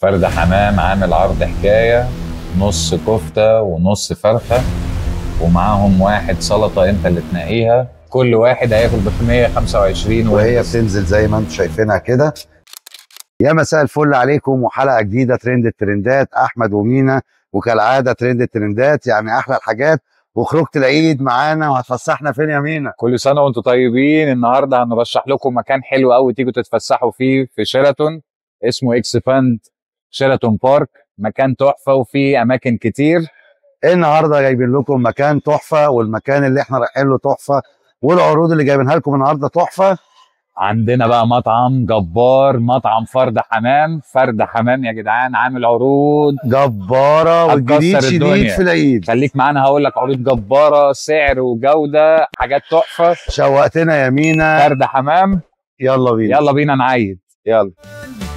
فرد حمام عامل عرض حكاية، نص كفتة ونص فرخة، ومعاهم واحد سلطة انت اللي تنقيها. كل واحد هياكل ب 125 وهي بتنزل زي ما انتم شايفينها كده. يا مساء الفل عليكم وحلقة جديدة ترند الترندات، احمد ومينا، وكالعادة ترند الترندات يعني احلى الحاجات. وخروجة العيد معانا وهتفسحنا فين يا مينا؟ كل سنة وانتم طيبين. النهاردة هنرشح لكم مكان حلو قوي تيجوا تتفسحوا فيه في شيراتون، اسمه اكسباند شيراتون بارك. مكان تحفة وفيه اماكن كتير. النهارده جايبين لكم مكان تحفة، والمكان اللي احنا رايحين له تحفة، والعروض اللي جايبينها لكم النهارده تحفة. عندنا بقى مطعم جبار، مطعم فرد حمام. فرد حمام يا جدعان عامل عروض جبارة والجديد هتكسر شديد الدنيا. في العيد. خليك معانا هقول لك عروض جبارة، سعر وجودة، حاجات تحفة. شوقتنا يا مينا. فرد حمام، يلا بينا يلا بينا نعيد. يلا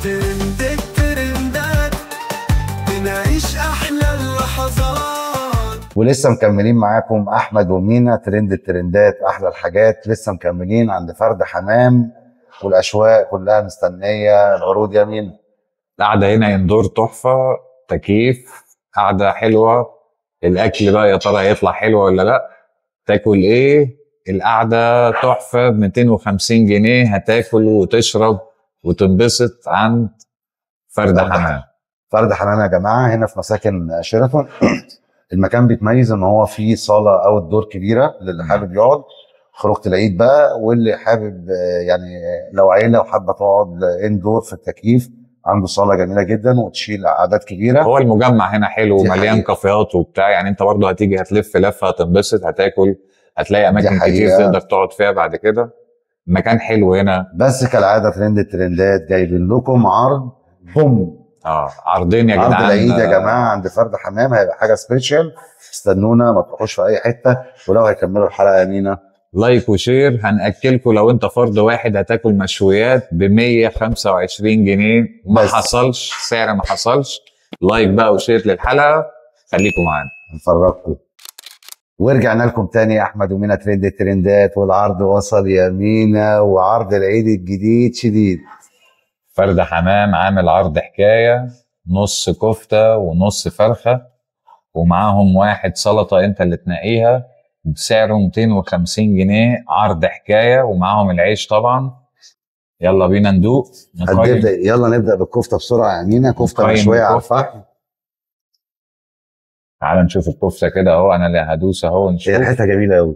ترند الترندات، بنعيش احلى اللحظات. ولسه مكملين معاكم احمد ومينا ترند الترندات احلى الحاجات. لسه مكملين عند فرد حمام، والاشواق كلها مستنيه العروض يا مينا. القعدة هنا يندور تحفة، تكييف، قعدة حلوة. الأكل بقى يا ترى هيطلع حلو ولا لأ؟ تاكل إيه؟ القعدة تحفة ب 250 جنيه هتاكل وتشرب وتنبسط عند فرد حمام. فرد حمام يا جماعه هنا في مساكن شيراتون. المكان بيتميز ان هو فيه صاله او الدور كبيره للي حابب يقعد خروجه العيد بقى، واللي حابب يعني لو عيله وحابه تقعد اندور في التكييف، عنده صاله جميله جدا وتشيل اعداد كبيره. هو المجمع هنا حلو دي ومليان حقيقة. كافيهات وبتاع، يعني انت برضه هتيجي هتلف لفه هتنبسط هتاكل، هتلاقي اماكن كتير حقيقة. تقدر تقعد فيها بعد كده. مكان حلو هنا. بس كالعاده ترند الترندات جايبين لكم عرض بوم. عرضين يا عرض جدعان. العيد يا جماعه عند فرد حمام هيبقى حاجه سبيشال. استنونا ما تروحوش في اي حته. ولو هيكملوا الحلقه يا مينا لايك وشير. هنأكلكم لو انت فرد واحد هتاكل مشويات ب 125 جنيه. ما بس. حصلش سعر، ما حصلش. لايك بقى وشير للحلقه، خليكم معانا. هنفرجكم. ورجعنا لكم تاني يا احمد ومينا ترند الترندات، والعرض وصل يا مينا، وعرض العيد الجديد شديد. فرد حمام عامل عرض حكايه، نص كفته ونص فرخه، ومعاهم واحد سلطه انت اللي تنقيها بسعره 250 جنيه. عرض حكايه ومعاهم العيش طبعا. يلا بينا ندوق نقيم. يلا نبدا بالكفته بسرعه يا مينا. كفته نقيم مشويه على الكفتة. الفحم. تعال نشوف الكفته كده اهو، انا اللي هدوس اهو نشوف. هي ريحتها جميله قوي.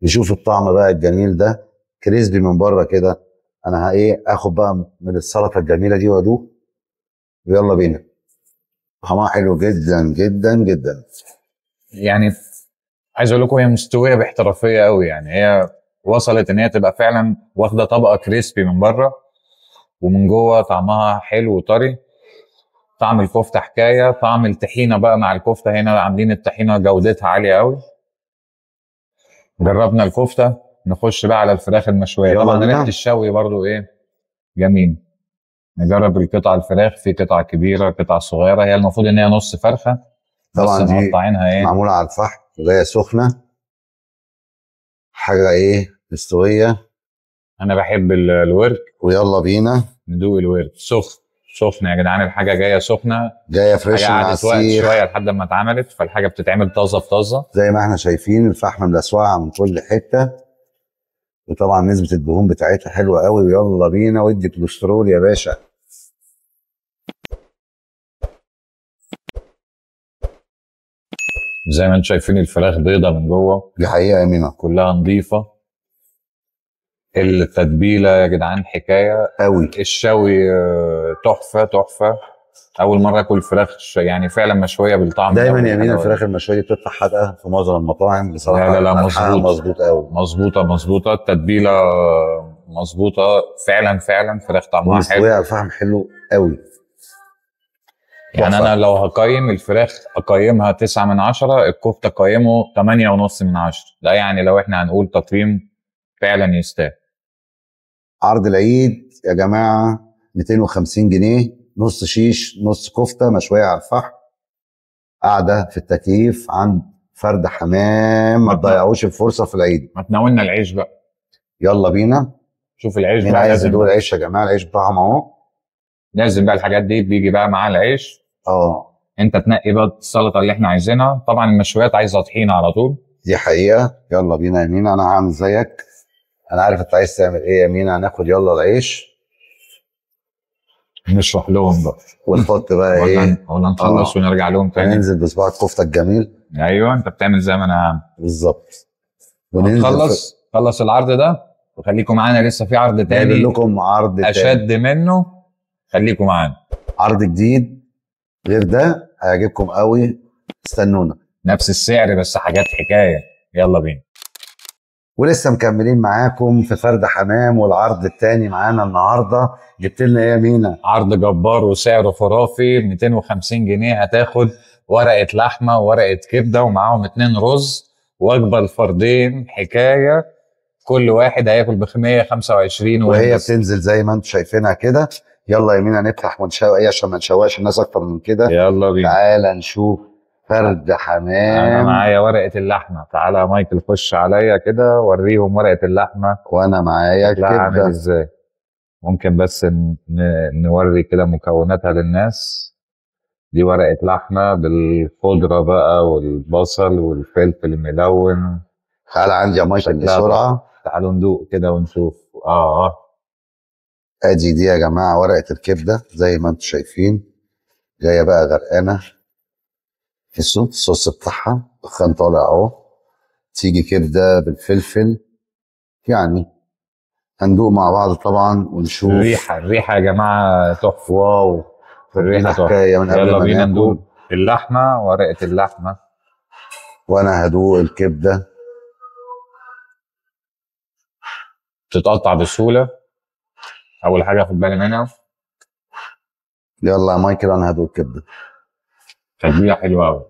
نشوف الطعم بقى الجميل ده، كريسبي من بره كده. انا اخد بقى من السلطه الجميله دي وادوق. يلا بينا. طعمها حلو جدا جدا جدا. يعني عايز اقول لكم هي مستويه باحترافيه قوي، يعني هي وصلت ان هي تبقى فعلا واخده طبقه كريسبي من بره، ومن جوه طعمها حلو وطري. طعم الكفته حكايه. طعم الطحينه بقى مع الكفته، هنا عاملين الطحينه جودتها عاليه قوي. جربنا الكفته، نخش بقى على الفراخ المشويه. طبعا ريحه الشوي برضو جميل. نجرب القطع الفراخ، في قطع كبيره قطع صغيره. هي المفروض ان هي نص فرخه، طبعا بس دي مقطعينها معموله على الفحم وهي سخنه، حاجه مستويه. انا بحب الورك. ويلا بينا ندوق الورك سخن يا جدعان. الحاجه جايه سخنه، جايه فريش من قعدت وقت السيخ شويه لحد ما اتعملت، فالحاجه بتتعمل طازه في طازه زي ما احنا شايفين. الفحم ملسوعه من كل حته، وطبعا نسبه الدهون بتاعتها حلوه قوي. ويلا بينا ودي كوليسترول يا باشا. زي ما انتم شايفين الفراخ بيضه من جوه. دي حقيقه يا مينا. كلها نظيفه. التتبيله يا جدعان حكايه قوي. الشوي تحفه تحفه. اول مره اكل فراخ يعني فعلا مشويه بالطعم. دايما يا مينا الفراخ المشويه دي بتطلع حادقه في معظم المطاعم بصراحه. لا مظبوط قوي. مظبوطه. التتبيله مظبوطه فعلا فراخ طعمها حلو. ومستويه على الفحم حلو قوي. يعني انا لو هقيم الفراخ اقيمها 9 من 10، الكفته اقيمه 8.5 من 10. ده يعني لو احنا هنقول تقييم فعلا يستاهل. عرض العيد يا جماعه 250 جنيه، نص شيش نص كفته مشويه على الفحم، قاعده في التكييف عند فرد حمام. ما تضيعوش الفرصه في العيد. ما تناولنا العيش بقى. يلا بينا. شوف العيش مين بقى. عايز لازم يدوق العيش يا جماعه؟ العيش بتاعهم اهو. لازم بقى الحاجات دي بيجي بقى معاها العيش. انت تنقي بقى السلطه اللي احنا عايزينها. طبعا المشويات عايزه طحينه على طول. دي حقيقه. يلا بينا يا مينا، انا هعمل زيك. انا عارف انت عايز تعمل ايه يا مينا. هناخد يلا العيش نشرح لهم بقى ونحط بقى ايه، ولا نخلص ونرجع لهم تاني. ننزل بصباع الكفته الجميل. ايوه انت بتعمل زي ما انا عامل بالظبط. خلص العرض ده وخليكم معانا، لسه في عرض تاني جايب لكم عرض اشد منه. خليكم معانا، عرض جديد غير ده هيعجبكم قوي. استنونا. نفس السعر بس حاجات حكايه. يلا بينا. ولسه مكملين معاكم في فرد حمام، والعرض التاني معانا النهارده. جبت لنا ايه يا مينا؟ عرض جبار وسعره خرافي. 250 جنيه هتاخد ورقه لحمه وورقه كبده ومعاهم 2 رز. وجبه الفردين حكايه. كل واحد هياكل ب 125 وهي بتنزل زي ما انتم شايفينها كده. يلا يا مينا نفتح ونشوق ايه عشان ما نشوقش الناس اكتر من كده. يلا بينا. تعالى نشوف فرد حمام. انا معايا ورقه اللحمه. تعالى يا مايكل خش عليا كده وريهم ورقه اللحمه. وانا معايا كبده كده. ازاي. ممكن بس نوري كده مكوناتها للناس. دي ورقه لحمه بالخضره بقى والبصل والفلفل الملون. تعالى عندي يا مايكل بسرعه. تعالوا ندوق كده ونشوف. ادي دي يا جماعه ورقه الكبده زي ما انتم شايفين. جايه بقى غرقانه في الصوص بتاعها. دخان طالع اهو. تيجي كبده بالفلفل يعني. هندوق مع بعض طبعا ونشوف. الريحه يا جماعه تحفه. واو. الريحه تحفه. يلا بينا ندوق اللحمه ورقه اللحمه. وانا هدوق الكبده. تتقطع بسهوله. اول حاجه خد بالي منها. يلا يا مايكل انا هدوق الكبده. تتبيله حلوه قوي.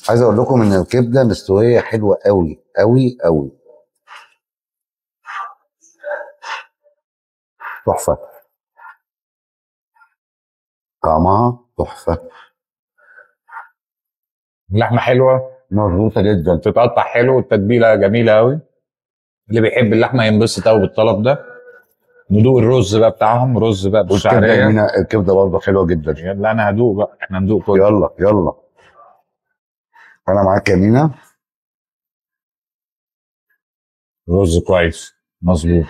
عايز اقول لكم ان الكبده مستويه حلوه قوي قوي قوي. تحفه. طعمها تحفه. اللحمه حلوه مظبوطه جدا. تتقطع حلو. التتبيله جميله قوي. اللي بيحب اللحمه ينبسط قوي بالطلب ده. ندوق الرز بقى بتاعهم. رز بقى بالشعريه. الكبده برضه حلوه جدا. يلا انا هدوق بقى. احنا ندوق كله. يلا انا معاك يا مينا. رز كويس مظبوط.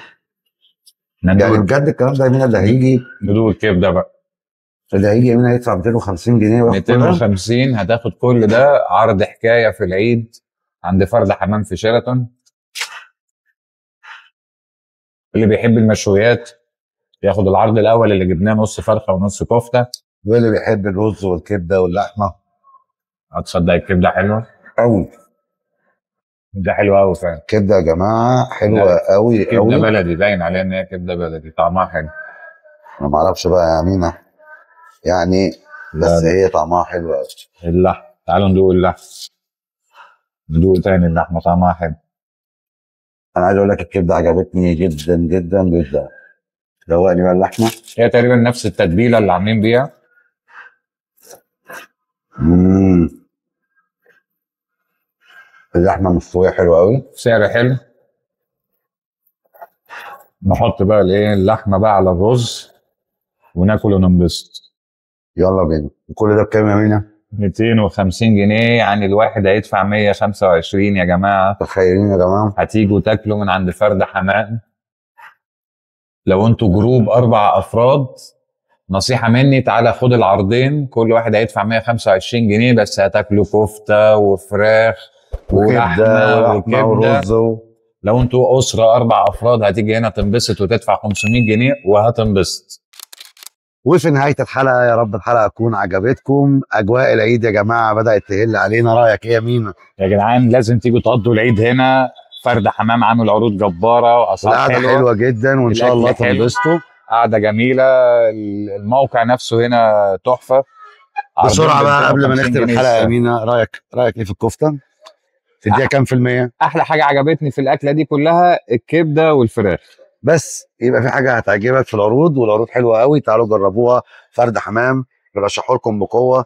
يعني بجد الكلام ده يا مينا اللي هيجي. ندوق الكبده بقى. اللي هيجي يا مينا يدفع 250 جنيه 250 هتاخد كل ده. عرض حكايه في العيد عند فرد حمام في شيراتون. اللي بيحب المشويات ياخد العرض الاول اللي جبناه نص فرخه ونص كفته. واللي بيحب الرز والكبده واللحمه. هتصدق الكبده حلوه قوي. ده حلوه قوي فعلا. كبده يا جماعه حلوه قوي كبده قوي. بلدي باين عليها ان هي كبده بلدي. طعمها حلو. انا ما اعرفش بقى يا مينا يعني. بس هي طعمها حلو قوي. اللحم. تعالوا ندوق اللحم. ندوق تاني اللحمه طعمها حلو. انا عايز اقول لك الكبده عجبتني جدا جدا جدا. دوقني بقى اللحمه. هي تقريبا نفس التتبيله اللي عاملين بيها. اللحمه مستويه حلوه قوي. سعر حلو. نحط بقى الايه اللحمه بقى على الرز وناكل وننبسط. يلا بينا. كل ده بكام يا مينا؟ 250 جنيه. يعني الواحد هيدفع 125 يا جماعه. تخيلين يا جماعه. هتيجوا تاكلوا من عند فرد حمام. لو انتوا جروب 4 افراد نصيحه مني تعالى خد العرضين. كل واحد هيدفع 125 جنيه بس هتاكلوا كفته وفراخ ولحمه وكبده. لو انتوا اسره 4 افراد هتيجي هنا تنبسط وتدفع 500 جنيه وهتنبسط. وفي نهايه الحلقه يا رب الحلقه تكون عجبتكم. اجواء العيد يا جماعه بدات تهل علينا. رايك ايه يا مينا؟ يا جدعان لازم تيجوا تقضوا العيد هنا. فرد حمام عامل عروض جباره واسعار حلوه جدا وان شاء الله تنبسطوا. قعده جميله. الموقع نفسه هنا تحفه. بسرعه بقى قبل ما نختم الحلقه يا مينا، رايك ايه في الكفته؟ تديها كام في المية؟ احلى حاجه عجبتني في الاكله دي كلها الكبده والفراخ. بس يبقى في حاجه هتعجبك في العروض، والعروض حلوه قوي. تعالوا جربوها. فرد حمام برشحه لكم بقوه.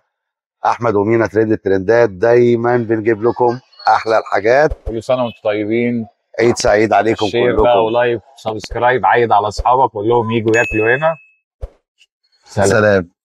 احمد ومينا ترند الترندات. دايما بنجيب لكم احلى الحاجات. كل سنه وانتم طيبين. عيد سعيد عليكم شير كلكم. بقى ولايك سبسكرايب، عيد على اصحابك، قول لهم يجوا ياكلوا هنا. سلام.